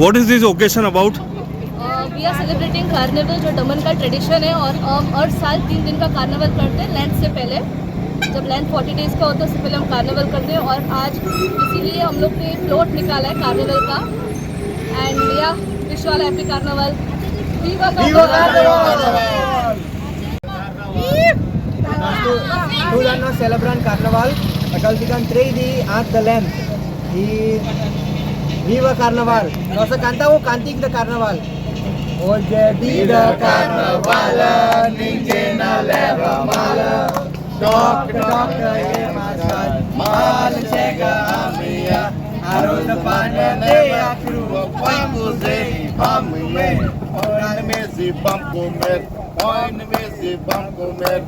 What is this occasion about? We are celebrating carnival, जो दमन का tradition है। और हर साल 3 दिन का कार्निवल करते हैं लैंड से पहले। जब लैंड 40 डेज़ का होता है उससे पहले हम कार्निवल करते हैं। और आज इसीलिए हम लोग ने फ्लोट निकाला है कार्निवल का। एंड या wish you all happy carnival. Viva Carnival! Two dan celebrant Carnival, akaltikan 3D at the lamp. Viva Carnival. Nasa kanta ko kantik the Carnival. Hoje vida Carnival, ninguém na leva mala. Toca e masal, mal chega a minha. Arroz pane de a crua, põe musei, vamos ver. Põe mesi, vamos comer. Põe mesi, vamos comer.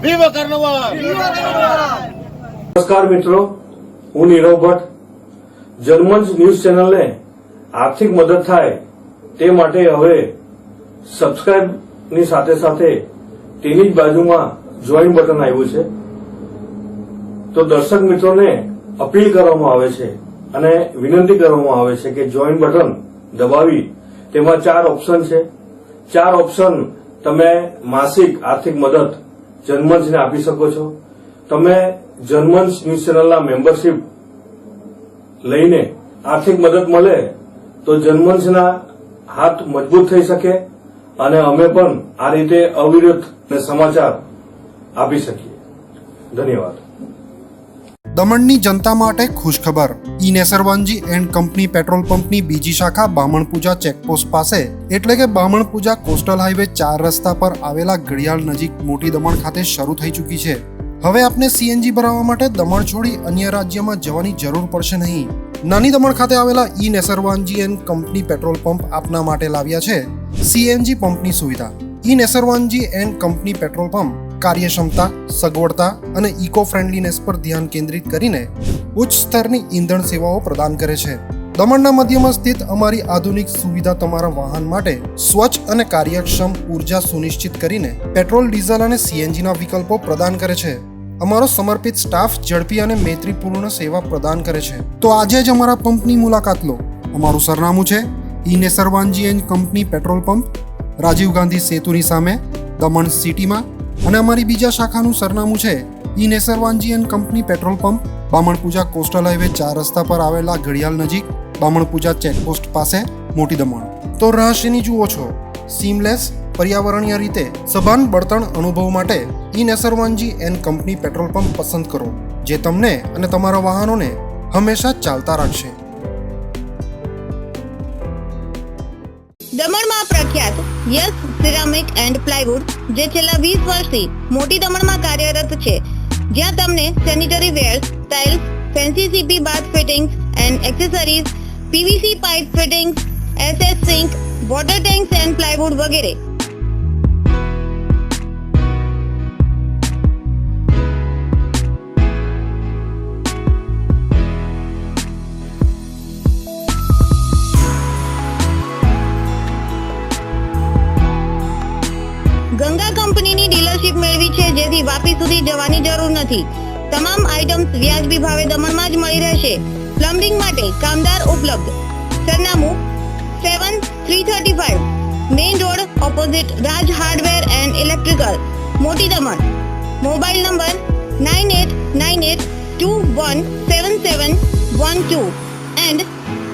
Viva Carnival! Viva Carnival! નમસ્કાર મિત્રો, હું Nirav Bhatt. Janmanch news ચેનલને આર્થિક મદદ થાય તે માટે હવે સબસ્ક્રાઇબની સાથે સાથે તેની જ બાજુમાં જોઈન બટન આવ્યું છે. તો દર્શક મિત્રોને અપીલ કરવામાં આવે છે અને વિનંતી કરવામાં આવે છે કે જોઈન બટન દબાવી તેમાં 4 ઓપ્શન છે. 4 ઓપ્શન તમે માસિક આર્થિક મદદ જનમંચને આપી શકો છો. તમે જનમંચ ન્યૂઝ ચેનલના મેમ્બરશીપ લઈને આર્થિક મદદ મળે તો જનમંચના હાથ મજબૂત થઈ શકે અને અમે પણ આ રીતે અવિરત સમાચાર આપી શકીએ. ધન્યવાદ. દમણની જનતા માટે ખુશખબર. ઈ નેસરવાનજી એન્ડ કંપની પેટ્રોલ પંપની બીજી શાખા બામણપૂજા ચેકપોસ્ટ પાસે એટલે કે બામણપૂજા કોસ્ટલ હાઈવે 4 રસ્તા પર આવેલા ઘડિયાળ નજીક મોટી દમણ ખાતે શરૂ થઈ ચૂકી છે. હવે આપને સીએનજી ભરાવવા માટે દમણ છોડી અન્ય રાજ્યમાં જવાની જરૂર પડશે નહીં. નાની દમણ ખાતે આવેલા E Nesarwanji and company petrol pump આપના માટે લાવ્યા છે સીએનજી પંપની સુવિધા. E Nesarwanji and company petrol pump કાર્યક્ષમતા, સગવડતા અને ઇકો ફ્રેન્ડલીનેસ પર ધ્યાન કેન્દ્રિત કરીને ઉચ્ચ સ્તરની ઈંધણ સેવાઓ પ્રદાન કરે છે. દમણના મધ્યમાં સ્થિત અમારી આધુનિક સુવિધા તમારા વાહન માટે સ્વચ્છ અને કાર્યક્ષમ ઉર્જા સુનિશ્ચિત કરીને પેટ્રોલ, ડીઝલ અને સીએનજીના વિકલ્પો પ્રદાન કરે છે. અમારો સમર્પિત સ્ટાફ ઝડપી અને મૈત્રીપૂર્ણ સેવા પ્રદાન કરે છે. તો આજે જ અમારા પંપની મુલાકાત લો. અમારું સરનામું છે E Nesarwanji and company petrol pump, Rajiv Gandhi સેતુની સામે, દમણ સિટીમાં. અને અમારી બીજા શાખાનું સરનામું છે E Nesarwanji and company petrol pump, Bamanpuja coastal highway 4 રસ્તા પર આવેલા ઘડિયાળ નજીક, બામણપૂજા ચેકપોસ્ટ પાસે, મોટી દમણ. તો રહસ્યની જુઓ છો સીમલેસ, પર્યાવરણીય રીતે સભાન બળતણ અનુભવ માટે E Nesarwanji and company petrol pump પસંદ કરો, જે તમને અને તમારા વાહનોને હંમેશા ચાલતા રાખશે. દમણમાં પ્રખ્યાત યસ સિરામિક એન્ડ પ્લાયવુડ, જે છેલ્લા 20 વર્ષથી મોટી દમણમાં કાર્યરત છે, જ્યાં તમને sanitary wares, tiles, fancy CP bath fittings and accessories, PVC pipe fittings, SS sink, water tanks and plywood વગેરે. ગંગા કંપનીની ડીલરશીપ મેળવી છે, જેથી વાપી સુધી જવાની જરૂર નથી. તમામ આઇટમ્સ વ્યાજબી ભાવે દમણમાં જ મળી રહેશે. પ્લમ્બિંગ માટે કામદાર ઉપલબ્ધ. સરનામું 7335 main road opposite Raj hardware and electrical, મોટી દમણ. Mobile number 9898217712 and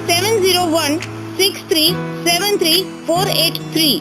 7016373483.